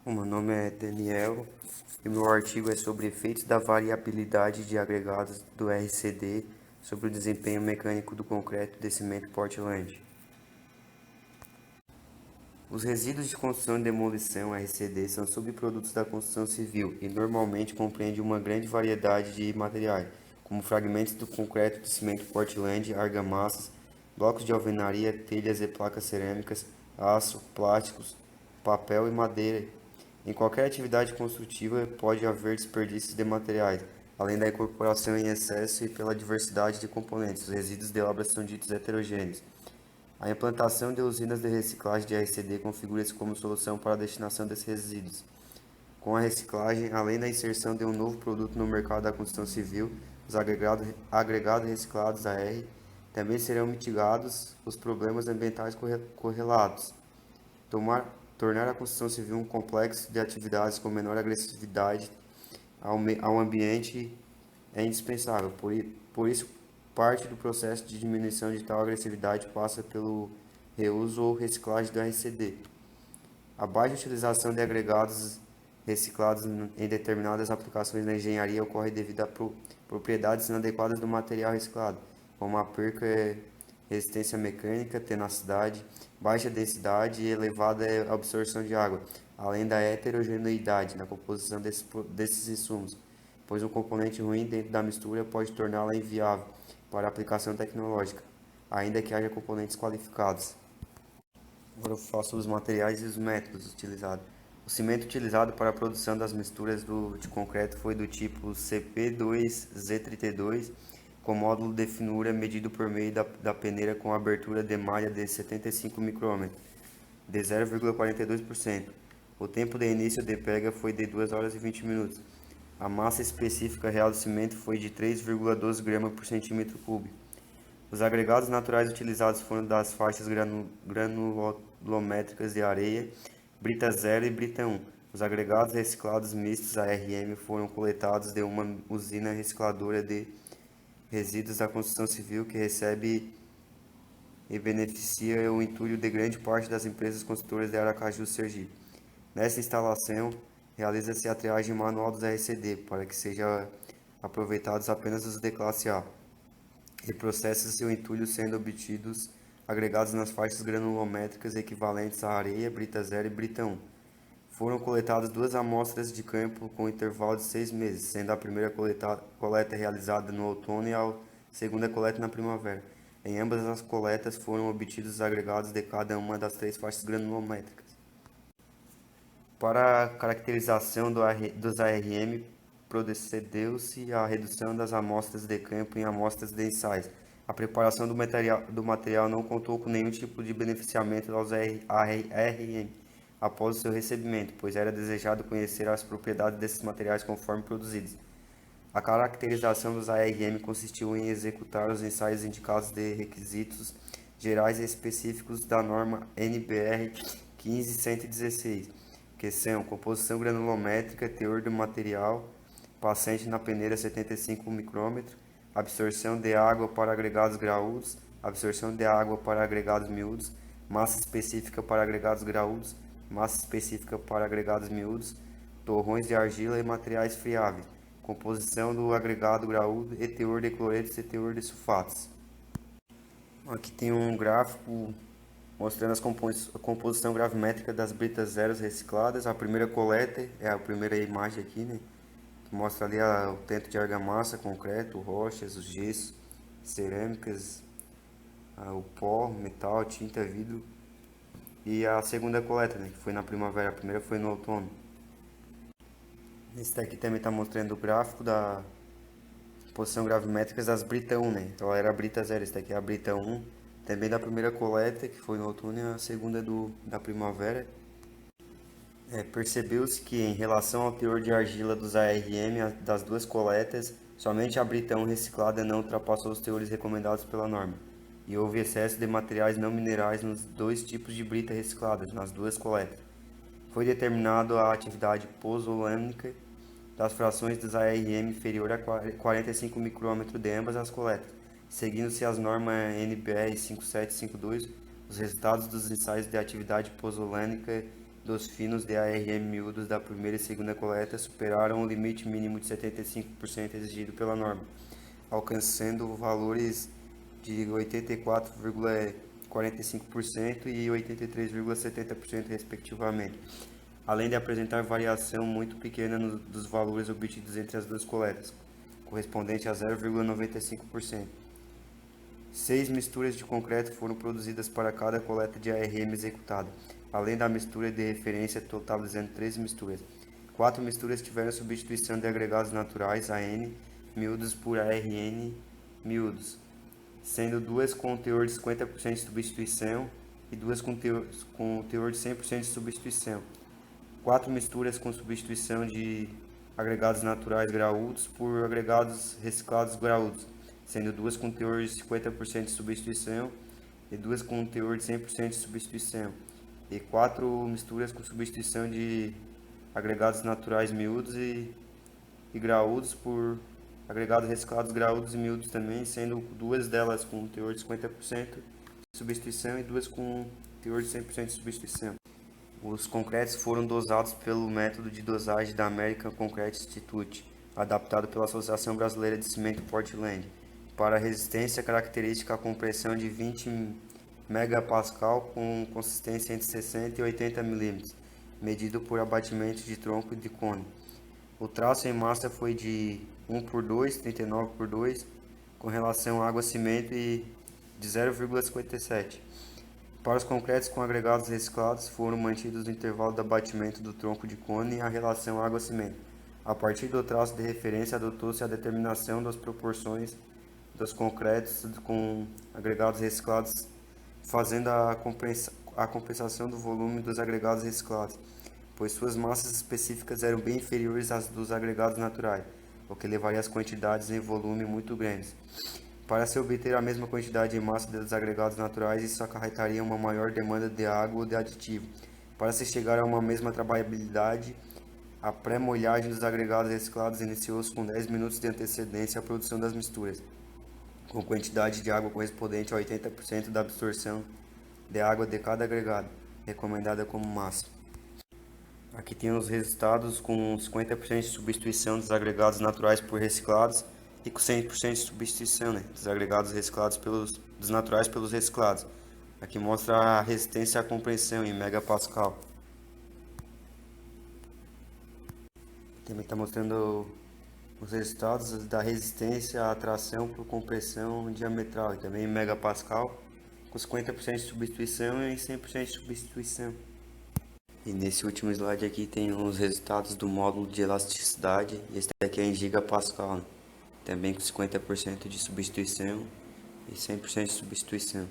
O meu nome é Daniel e meu artigo é sobre efeitos da variabilidade de agregados do RCD sobre o desempenho mecânico do concreto de cimento Portland. Os resíduos de construção e demolição (RCD) são subprodutos da construção civil e normalmente compreendem uma grande variedade de materiais, como fragmentos do concreto de cimento Portland, argamassas, blocos de alvenaria, telhas e placas cerâmicas, aço, plásticos, papel e madeira. Em qualquer atividade construtiva pode haver desperdícios de materiais, além da incorporação em excesso e pela diversidade de componentes. Os resíduos de obras são ditos heterogêneos. A implantação de usinas de reciclagem de RCD configura-se como solução para a destinação desses resíduos. Com a reciclagem, além da inserção de um novo produto no mercado da construção civil, os agregados reciclados AR, também serão mitigados os problemas ambientais correlatos. Tornar a construção civil um complexo de atividades com menor agressividade ao ambiente é indispensável. Por isso, parte do processo de diminuição de tal agressividade passa pelo reuso ou reciclagem do RCD. A baixa utilização de agregados reciclados em determinadas aplicações na engenharia ocorre devido a propriedades inadequadas do material reciclado, como a perca, resistência mecânica, tenacidade, baixa densidade e elevada absorção de água, além da heterogeneidade na composição desses insumos, pois um componente ruim dentro da mistura pode torná-la inviável para a aplicação tecnológica, ainda que haja componentes qualificados. Agora eu falo sobre os materiais e os métodos utilizados. O cimento utilizado para a produção das misturas de concreto foi do tipo CP2Z32, com módulo de finura medido por meio da peneira com abertura de malha de 75 micrômetros, de 0,42%. O tempo de início de pega foi de 2 horas e 20 minutos. A massa específica real do cimento foi de 3,12 gramas por centímetro cúbico. Os agregados naturais utilizados foram das faixas granulométricas de areia, brita 0 e brita 1. Os agregados reciclados mistos ARM foram coletados de uma usina recicladora de resíduos da construção civil que recebe e beneficia o entulho de grande parte das empresas construtoras de Aracaju, Sergipe. Nessa instalação, realiza-se a triagem manual dos RCD para que sejam aproveitados apenas os de classe A e processa-se o entulho sendo obtidos agregados nas faixas granulométricas equivalentes à areia, brita 0 e brita 1. Foram coletadas duas amostras de campo com intervalo de 6 meses, sendo a primeira coleta realizada no outono e a segunda coleta na primavera. Em ambas as coletas foram obtidos os agregados de cada uma das três faixas granulométricas. Para a caracterização dos ARM, procedeu-se à redução das amostras de campo em amostras de ensaios. A preparação do material não contou com nenhum tipo de beneficiamento aos ARM após o seu recebimento, pois era desejado conhecer as propriedades desses materiais conforme produzidos. A caracterização dos ARM consistiu em executar os ensaios indicados de requisitos gerais e específicos da norma NBR 15116, que são composição granulométrica, teor do material, passante na peneira 75 micrômetros, absorção de água para agregados graúdos, absorção de água para agregados miúdos, massa específica para agregados graúdos, massa específica para agregados miúdos, torrões de argila e materiais friáveis, composição do agregado graúdo e teor de cloretos e teor de sulfatos. Aqui tem um gráfico mostrando a composição gravimétrica das britas zeros recicladas. A primeira coleta é a primeira imagem aqui, né? Que mostra ali o teto de argamassa, concreto, rochas, os gessos, cerâmicas, o pó, metal, tinta, vidro. E a segunda coleta, né? Que foi na primavera. A primeira foi no outono. Esse daqui também está mostrando o gráfico da posição gravimétrica das brita 1, né? Então era a brita 0, esse daqui é a brita 1. Também da primeira coleta, que foi no outono, e a segunda da primavera. Percebeu-se que, em relação ao teor de argila dos ARM das duas coletas, somente a brita 1 reciclada não ultrapassou os teores recomendados pela norma, e houve excesso de materiais não minerais nos dois tipos de brita recicladas, nas duas coletas. Foi determinado a atividade pozzolâmica das frações dos ARM inferior a 45 micrômetros de ambas as coletas, seguindo-se as normas NBR 5752. Os resultados dos ensaios de atividade pozzolâmica dos finos de ARM miúdos da primeira e segunda coleta superaram o limite mínimo de 75% exigido pela norma, alcançando valores de 84,45% e 83,70% respectivamente, além de apresentar variação muito pequena dos valores obtidos entre as duas coletas, correspondente a 0,95%. 6 misturas de concreto foram produzidas para cada coleta de ARM executada, além da mistura de referência totalizando 13 misturas. 4 misturas tiveram substituição de agregados naturais AN miúdos por ARN miúdos, sendo 2 com teor de 50% de substituição e 2 com teor de 100% de substituição. 4 misturas com substituição de agregados naturais graúdos por agregados reciclados graúdos, sendo 2 com teor de 50% de substituição e 2 com teor de 100% de substituição, e 4 misturas com substituição de agregados naturais miúdos e graúdos por agregados reciclados graúdos e miúdos também, sendo 2 delas com teor de 50% de substituição e 2 com teor de 100% de substituição. Os concretos foram dosados pelo método de dosagem da American Concrete Institute, adaptado pela Associação Brasileira de Cimento Portland, para resistência característica à compressão de 20 MPa com consistência entre 60 e 80 mm, medido por abatimento de tronco de cone. O traço em massa foi de 1:2, 39:2, com relação água-cimento e de 0,57. Para os concretos com agregados reciclados, foram mantidos o intervalo de abatimento do tronco de cone e a relação água-cimento. A partir do traço de referência, adotou-se a determinação das proporções dos concretos com agregados reciclados, fazendo a compensação do volume dos agregados reciclados, pois suas massas específicas eram bem inferiores às dos agregados naturais, o que levaria às quantidades em volume muito grandes. Para se obter a mesma quantidade de massa dos agregados naturais, isso acarretaria uma maior demanda de água ou de aditivo. Para se chegar a uma mesma trabalhabilidade, a pré-molhagem dos agregados reciclados iniciou-se com 10 minutos de antecedência à produção das misturas, com quantidade de água correspondente a 80% da absorção de água de cada agregado, recomendada como massa. Aqui tem os resultados com 50% de substituição dos agregados naturais por reciclados e com 100% de substituição, dos agregados reciclados dos naturais pelos reciclados. Aqui mostra a resistência à compressão em megapascal. Também está mostrando os resultados da resistência à tração por compressão diametral, e também em megapascal, com 50% de substituição e 100% de substituição. E nesse último slide aqui tem os resultados do módulo de elasticidade, e esse aqui é em gigapascal, também com 50% de substituição e 100% de substituição.